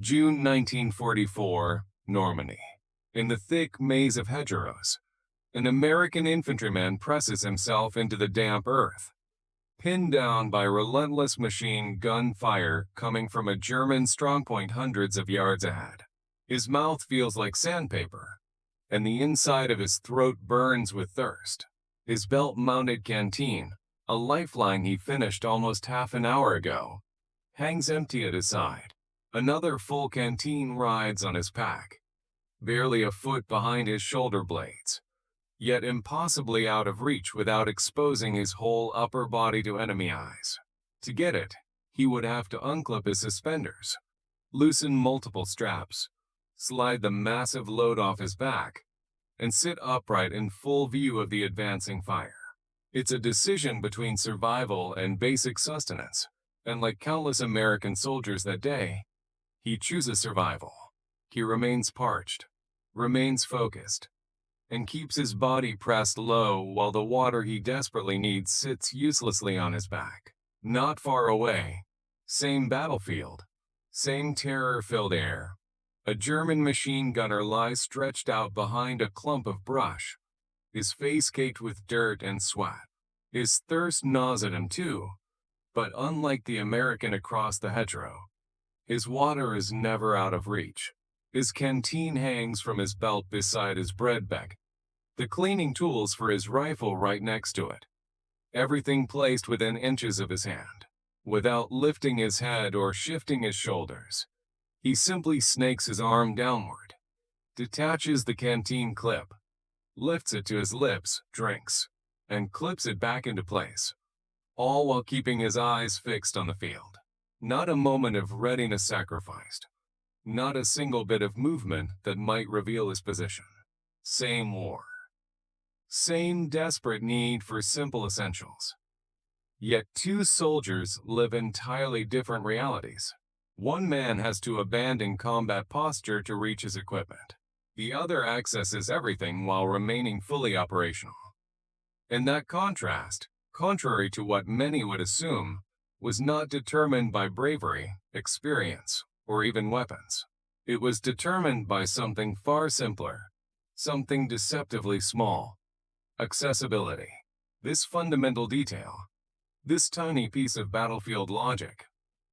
June 1944, Normandy. In the thick maze of hedgerows, an American infantryman presses himself into the damp earth, pinned down by relentless machine gun fire coming from a German strongpoint hundreds of yards ahead. His mouth feels like sandpaper, and the inside of his throat burns with thirst. His belt-mounted canteen, a lifeline he finished almost half an hour ago, hangs empty at his side. Another full canteen rides on his pack, barely a foot behind his shoulder blades, yet impossibly out of reach without exposing his whole upper body to enemy eyes. To get it, he would have to unclip his suspenders, loosen multiple straps, slide the massive load off his back, and sit upright in full view of the advancing fire. It's a decision between survival and basic sustenance, and like countless American soldiers that day, he chooses survival. He remains parched, remains focused, and keeps his body pressed low while the water he desperately needs sits uselessly on his back. Not far away, same battlefield, same terror-filled air. A German machine gunner lies stretched out behind a clump of brush, his face caked with dirt and sweat. His thirst gnaws at him too, but unlike the American across the hedgerow, his water is never out of reach. His canteen hangs from his belt beside his bread bag, the cleaning tools for his rifle right next to it, everything placed within inches of his hand. Without lifting his head or shifting his shoulders, he simply snakes his arm downward, detaches the canteen clip, lifts it to his lips, drinks, and clips it back into place, all while keeping his eyes fixed on the field. Not a moment of readiness sacrificed, not a single bit of movement that might reveal his position. Same war. Same desperate need for simple essentials. Yet two soldiers live entirely different realities. One man has to abandon combat posture to reach his equipment. The other accesses everything while remaining fully operational. And that contrast, contrary to what many would assume, was not determined by bravery, experience, or even weapons. It was determined by something far simpler, something deceptively small: accessibility. This fundamental detail, this tiny piece of battlefield logic,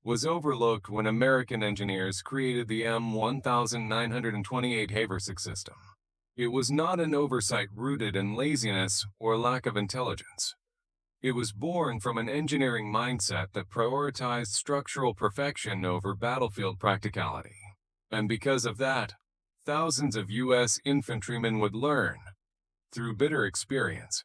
was overlooked when American engineers created the M-1928 Haversack system. It was not an oversight rooted in laziness or lack of intelligence. It was born from an engineering mindset that prioritized structural perfection over battlefield practicality. And because of that, thousands of U.S. infantrymen would learn, through bitter experience,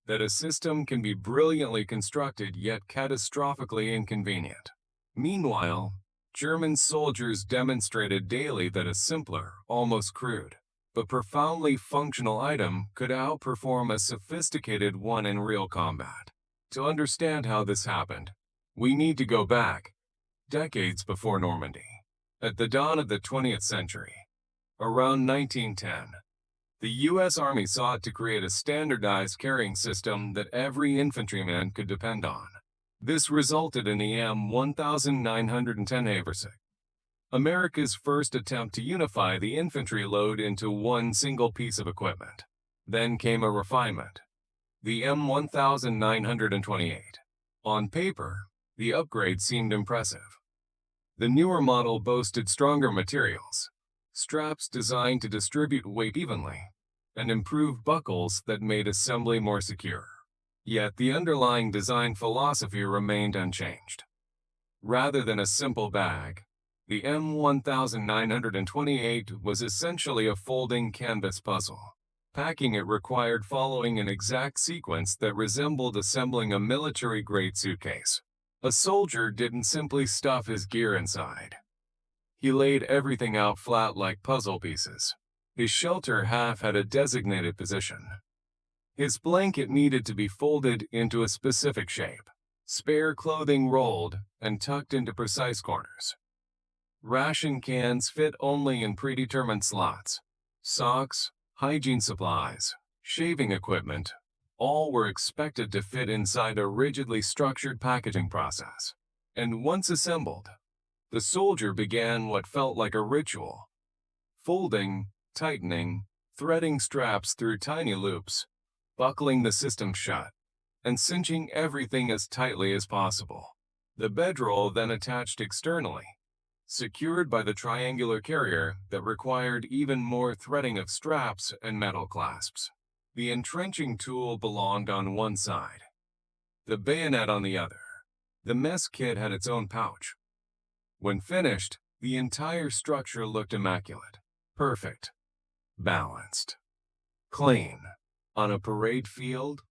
that a system can be brilliantly constructed yet catastrophically inconvenient. Meanwhile, German soldiers demonstrated daily that a simpler, almost crude, but profoundly functional item could outperform a sophisticated one in real combat. To understand how this happened, we need to go back, decades before Normandy. At the dawn of the 20th century, around 1910, the U.S. Army sought to create a standardized carrying system that every infantryman could depend on. This resulted in the M-1910 Haversack, America's first attempt to unify the infantry load into one single piece of equipment. Then came a refinement: the M-1928. On paper, the upgrade seemed impressive. The newer model boasted stronger materials, straps designed to distribute weight evenly, and improved buckles that made assembly more secure. Yet the underlying design philosophy remained unchanged. Rather than a simple bag, the M-1928 was essentially a folding canvas puzzle. Packing it required following an exact sequence that resembled assembling a military-grade suitcase. A soldier didn't simply stuff his gear inside. He laid everything out flat like puzzle pieces. His shelter half had a designated position. His blanket needed to be folded into a specific shape. Spare clothing rolled and tucked into precise corners. Ration cans fit only in predetermined slots. Socks, hygiene supplies, shaving equipment, all were expected to fit inside a rigidly structured packaging process. And once assembled, The soldier began what felt like a ritual, folding, tightening, threading straps through tiny loops, buckling the system shut, and cinching everything as tightly as possible. The bedroll then attached externally, secured by the triangular carrier that required even more threading of straps and metal clasps. The entrenching tool belonged on one side, the bayonet on the other. The mess kit had its own pouch. When finished, the entire structure looked immaculate, perfect, balanced, clean. On a parade field,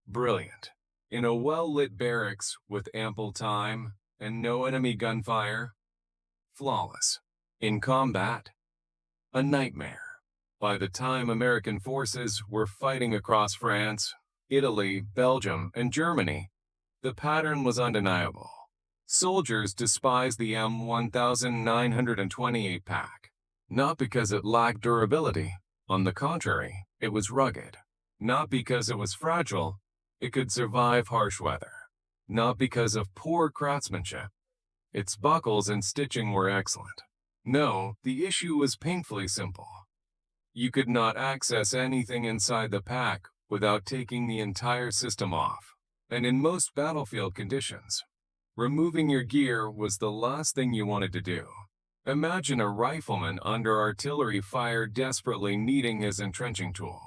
brilliant. In a well-lit barracks with ample time and no enemy gunfire, flawless. In combat, a nightmare. By the time American forces were fighting across France, Italy, Belgium, and Germany, the pattern was undeniable. Soldiers despised the M-1928 pack, not because it lacked durability. On the contrary, it was rugged. Not because it was fragile, it could survive harsh weather. Not because of poor craftsmanship, its buckles and stitching were excellent. No, the issue was painfully simple. You could not access anything inside the pack without taking the entire system off. And in most battlefield conditions, removing your gear was the last thing you wanted to do. Imagine a rifleman under artillery fire desperately needing his entrenching tool.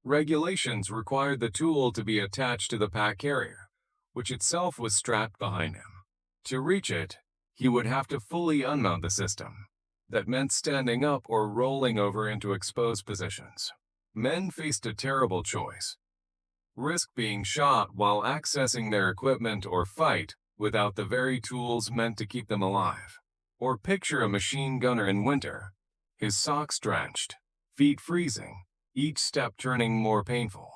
Regulations required the tool to be attached to the pack carrier, which itself was strapped behind him. To reach it, he would have to fully unmount the system. That meant standing up or rolling over into exposed positions. Men faced a terrible choice. Risk being shot while accessing their equipment or fight without the very tools meant to keep them alive. Or picture a machine gunner in winter, his socks drenched, feet freezing, each step turning more painful.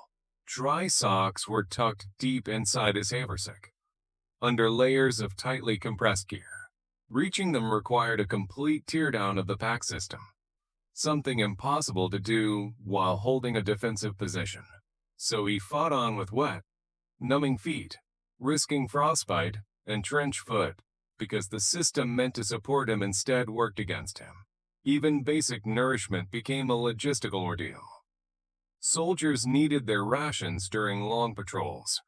Dry socks were tucked deep inside his haversack, under layers of tightly compressed gear. Reaching them required a complete teardown of the pack system, something impossible to do while holding a defensive position. So he fought on with wet, numbing feet, risking frostbite and trench foot, because the system meant to support him instead worked against him. Even basic nourishment became a logistical ordeal. Soldiers needed their rations during long patrols,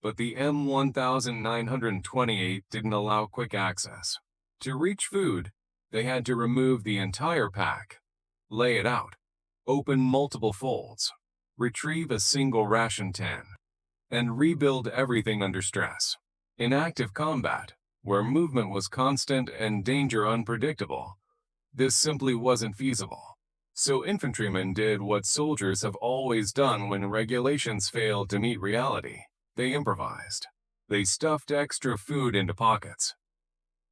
but the M-1928 didn't allow quick access. To reach food, they had to remove the entire pack, lay it out, open multiple folds, retrieve a single ration tin, and rebuild everything under stress. In active combat, where movement was constant and danger unpredictable, this simply wasn't feasible. So infantrymen did what soldiers have always done when regulations failed to meet reality. They improvised. They stuffed extra food into pockets.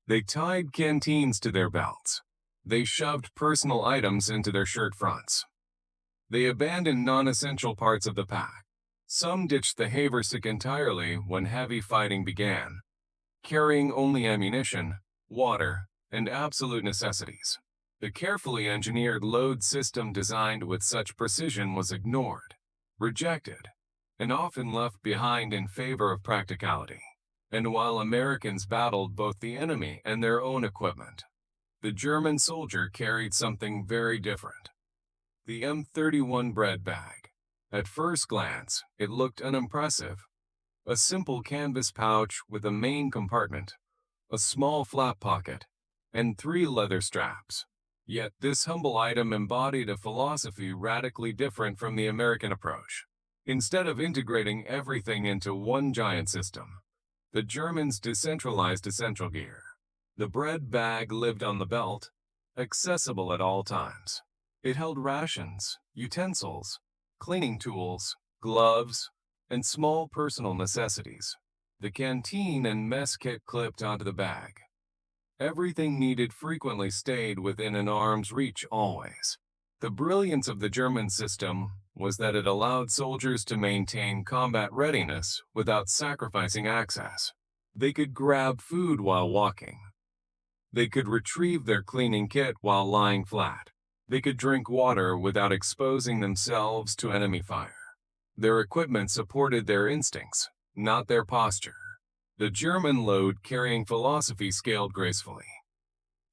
They tied canteens to their belts. They shoved personal items into their shirt fronts. They abandoned non-essential parts of the pack. Some ditched the haversack entirely when heavy fighting began, carrying only ammunition, water, and absolute necessities. The carefully engineered load system designed with such precision was ignored, rejected, and often left behind in favor of practicality. And while Americans battled both the enemy and their own equipment, the German soldier carried something very different. The M-31 bread bag. At first glance, it looked unimpressive. A simple canvas pouch with a main compartment, a small flap pocket, and 3 leather straps. Yet this humble item embodied a philosophy radically different from the American approach. Instead of integrating everything into one giant system, the Germans decentralized essential gear. The bread bag lived on the belt, accessible at all times. It held rations, utensils, cleaning tools, gloves, and small personal necessities. The canteen and mess kit clipped onto the bag. Everything needed frequently stayed within an arm's reach always. The brilliance of the German system was that it allowed soldiers to maintain combat readiness without sacrificing access. They could grab food while walking. They could retrieve their cleaning kit while lying flat. They could drink water without exposing themselves to enemy fire. Their equipment supported their instincts, not their posture. The German load-carrying philosophy scaled gracefully.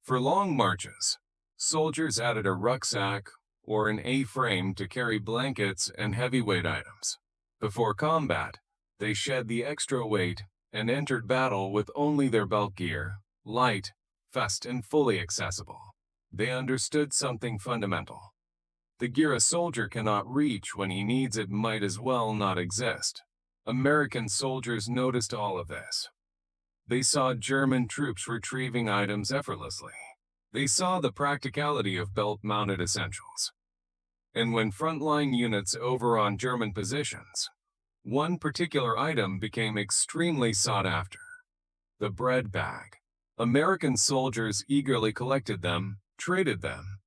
For long marches, soldiers added a rucksack or an A-frame to carry blankets and heavyweight items. Before combat, they shed the extra weight and entered battle with only their belt gear, light, fast, and fully accessible. They understood something fundamental. The gear a soldier cannot reach when he needs it might as well not exist. American soldiers noticed all of this. They saw German troops retrieving items effortlessly. They saw the practicality of belt-mounted essentials. And when frontline units over on German positions, one particular item became extremely sought after: the bread bag. American soldiers eagerly collected them, traded them,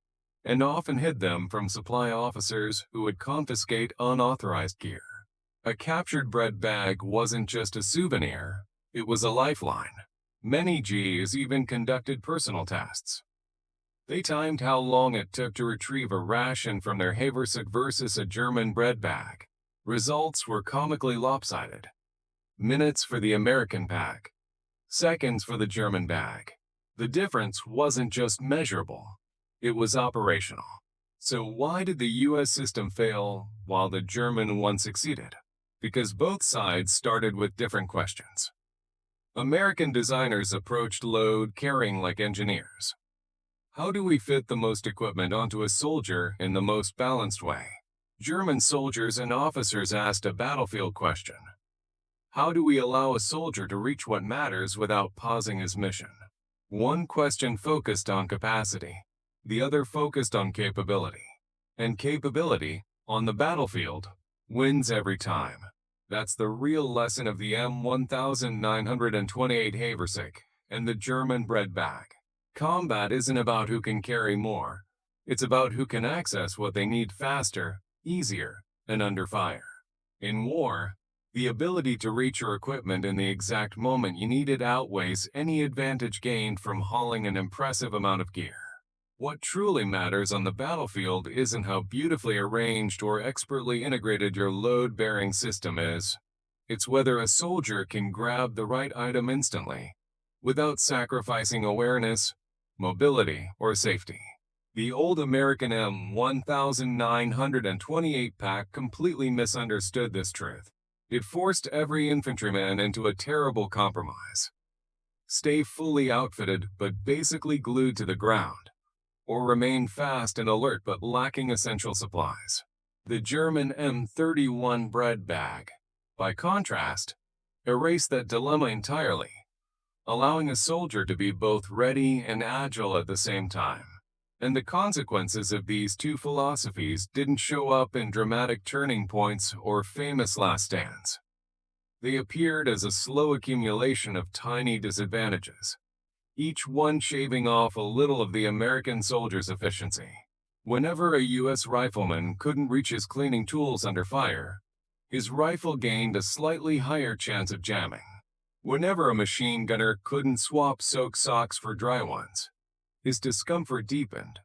and often hid them from supply officers who would confiscate unauthorized gear. A captured bread bag wasn't just a souvenir, it was a lifeline. Many Gs even conducted personal tests. They timed how long it took to retrieve a ration from their Haversack versus a German bread bag. Results were comically lopsided. Minutes for the American bag, seconds for the German bag. The difference wasn't just measurable, it was operational. So why did the US system fail while the German one succeeded? Because both sides started with different questions. American designers approached load carrying like engineers. How do we fit the most equipment onto a soldier in the most balanced way? German soldiers and officers asked a battlefield question. How do we allow a soldier to reach what matters without pausing his mission? One question focused on capacity, the other focused on capability. And capability, on the battlefield, wins every time. That's the real lesson of the M-1928 Haversack and the German bread bag. Combat isn't about who can carry more. It's about who can access what they need faster, easier, and under fire. In war, the ability to reach your equipment in the exact moment you need it outweighs any advantage gained from hauling an impressive amount of gear. What truly matters on the battlefield isn't how beautifully arranged or expertly integrated your load-bearing system is. It's whether a soldier can grab the right item instantly, without sacrificing awareness, mobility, or safety. The old American M-1928 pack completely misunderstood this truth. It forced every infantryman into a terrible compromise. Stay fully outfitted but basically glued to the ground, or remain fast and alert but lacking essential supplies. The German M-31 bread bag, by contrast, erased that dilemma entirely, allowing a soldier to be both ready and agile at the same time. And the consequences of these two philosophies didn't show up in dramatic turning points or famous last stands. They appeared as a slow accumulation of tiny disadvantages, each one shaving off a little of the American soldier's efficiency. Whenever a US rifleman couldn't reach his cleaning tools under fire, his rifle gained a slightly higher chance of jamming. Whenever a machine gunner couldn't swap soaked socks for dry ones, his discomfort deepened,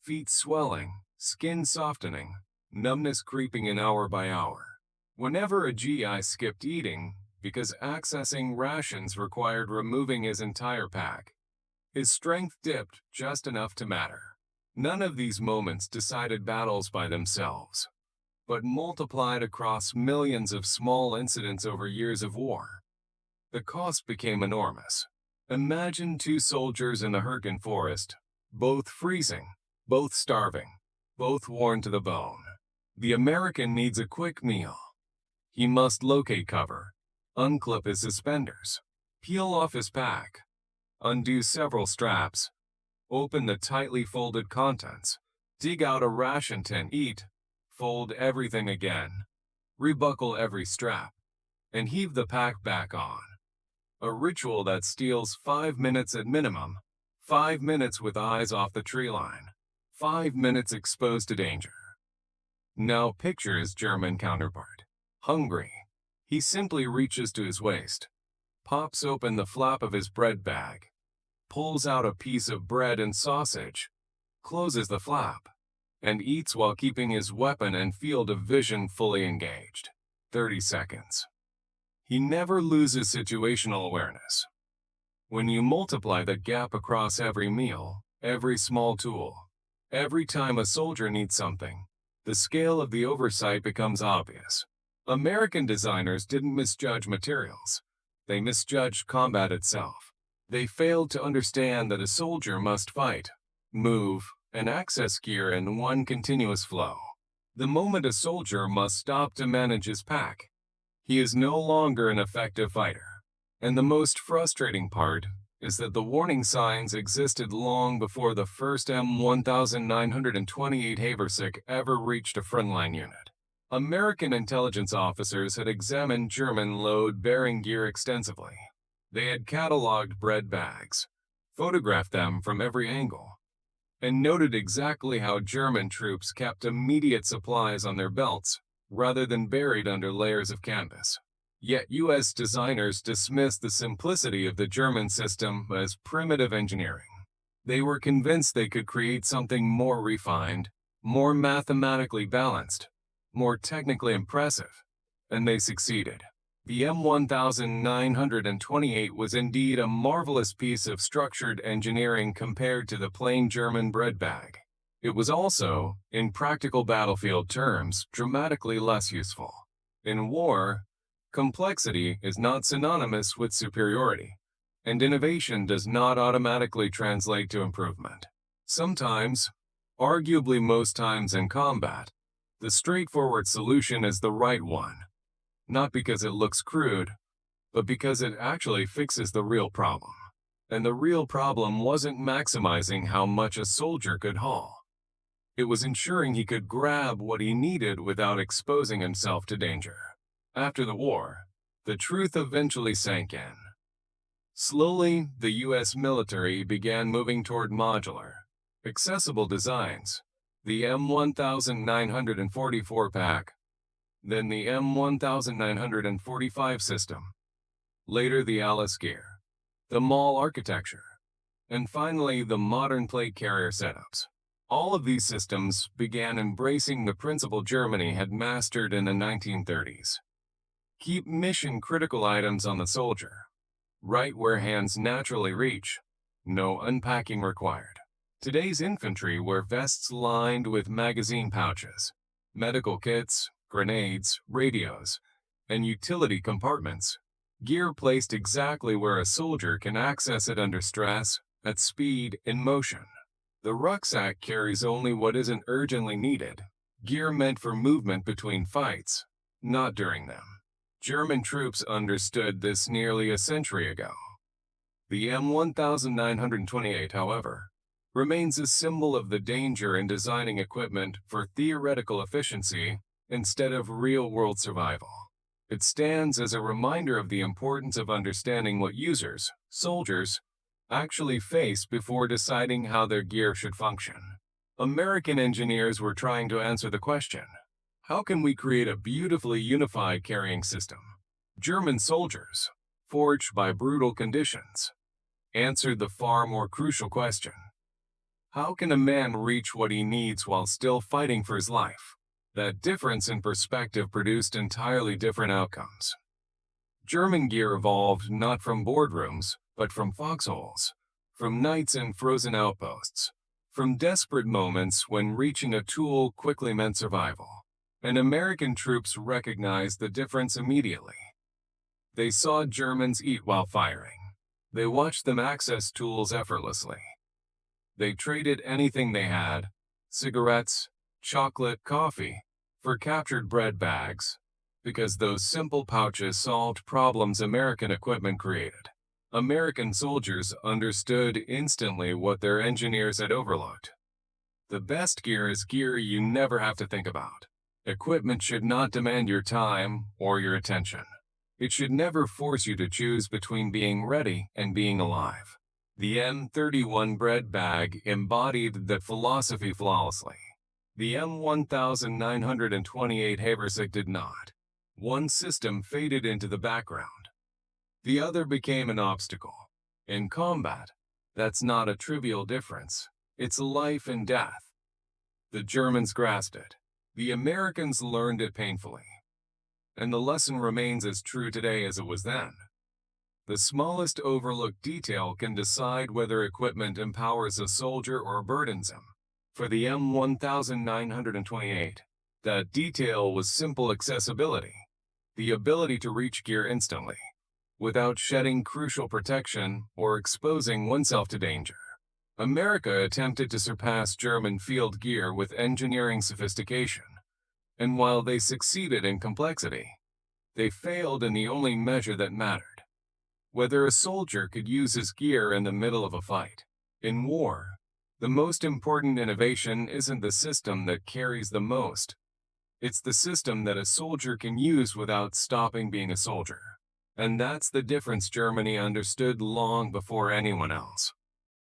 feet swelling, skin softening, numbness creeping in hour by hour. Whenever a GI skipped eating because accessing rations required removing his entire pack, his strength dipped just enough to matter. None of these moments decided battles by themselves, but multiplied across millions of small incidents over years of war. The cost became enormous. Imagine two soldiers in the Hürtgen forest, both freezing, both starving, both worn to the bone. The American needs a quick meal. He must locate cover, unclip his suspenders, peel off his pack, undo several straps, open the tightly folded contents, dig out a ration tin, eat, fold everything again, rebuckle every strap, and heave the pack back on. A ritual that steals 5 minutes at minimum, 5 minutes with eyes off the tree line, 5 minutes exposed to danger. Now picture his German counterpart. Hungry, he simply reaches to his waist, pops open the flap of his bread bag, pulls out a piece of bread and sausage, closes the flap, and eats while keeping his weapon and field of vision fully engaged. 30 seconds. He never loses situational awareness. When you multiply the gap across every meal, every small tool, every time a soldier needs something, the scale of the oversight becomes obvious. American designers didn't misjudge materials. They misjudged combat itself. They failed to understand that a soldier must fight, move, and access gear in one continuous flow. The moment a soldier must stop to manage his pack, he is no longer an effective fighter. And the most frustrating part is that the warning signs existed long before the first M-1928 Haversack ever reached a frontline unit. American intelligence officers had examined German load-bearing gear extensively. They had cataloged bread bags, photographed them from every angle, and noted exactly how German troops kept immediate supplies on their belts rather than buried under layers of canvas. Yet U.S. designers dismissed the simplicity of the German system as primitive engineering. They were convinced they could create something more refined, more mathematically balanced, more technically impressive, and they succeeded. The M-1928 was indeed a marvelous piece of structured engineering compared to the plain German bread bag. It was also, in practical battlefield terms, dramatically less useful. In war, complexity is not synonymous with superiority, and innovation does not automatically translate to improvement. Sometimes, arguably most times in combat, the straightforward solution is the right one, not because it looks crude, but because it actually fixes the real problem. And the real problem wasn't maximizing how much a soldier could haul. It was ensuring he could grab what he needed without exposing himself to danger. After the war, the truth eventually sank in. Slowly, the U.S. military began moving toward modular, accessible designs, the M-1944 pack, then the M-1945 system, later the Alice gear, the Mall architecture, and finally the modern plate carrier setups. All of these systems began embracing the principle Germany had mastered in the 1930s. Keep mission-critical items on the soldier, right where hands naturally reach, no unpacking required. Today's infantry wear vests lined with magazine pouches, medical kits, grenades, radios, and utility compartments, gear placed exactly where a soldier can access it under stress, at speed, in motion. The rucksack carries only what isn't urgently needed, gear meant for movement between fights, not during them. German troops understood this nearly a century ago. The M-1928, however, remains a symbol of the danger in designing equipment for theoretical efficiency instead of real-world survival. It stands as a reminder of the importance of understanding what users, soldiers, actually face before deciding how their gear should function. American engineers were trying to answer the question, how can we create a beautifully unified carrying system? German soldiers, forged by brutal conditions, answered the far more crucial question. How can a man reach what he needs while still fighting for his life? That difference in perspective produced entirely different outcomes. German gear evolved not from boardrooms, but from foxholes, from nights in frozen outposts, from desperate moments when reaching a tool quickly meant survival. And American troops recognized the difference immediately. They saw Germans eat while firing. They watched them access tools effortlessly. They traded anything they had, cigarettes, chocolate, coffee, for captured bread bags, because those simple pouches solved problems American equipment created. American soldiers understood instantly what their engineers had overlooked. The best gear is gear you never have to think about. Equipment should not demand your time or your attention. It should never force you to choose between being ready and being alive. The M-31 bread bag embodied that philosophy flawlessly. The M-1928 Haversack did not. One system faded into the background. The other became an obstacle. In combat, that's not a trivial difference. It's life and death. The Germans grasped it. The Americans learned it painfully. And the lesson remains as true today as it was then. The smallest overlooked detail can decide whether equipment empowers a soldier or burdens him. For the M-1928, that detail was simple accessibility, the ability to reach gear instantly, without shedding crucial protection or exposing oneself to danger. America attempted to surpass German field gear with engineering sophistication, and while they succeeded in complexity, they failed in the only measure that mattered: whether a soldier could use his gear in the middle of a fight. In war, the most important innovation isn't the system that carries the most. It's the system that a soldier can use without stopping being a soldier. And that's the difference Germany understood long before anyone else.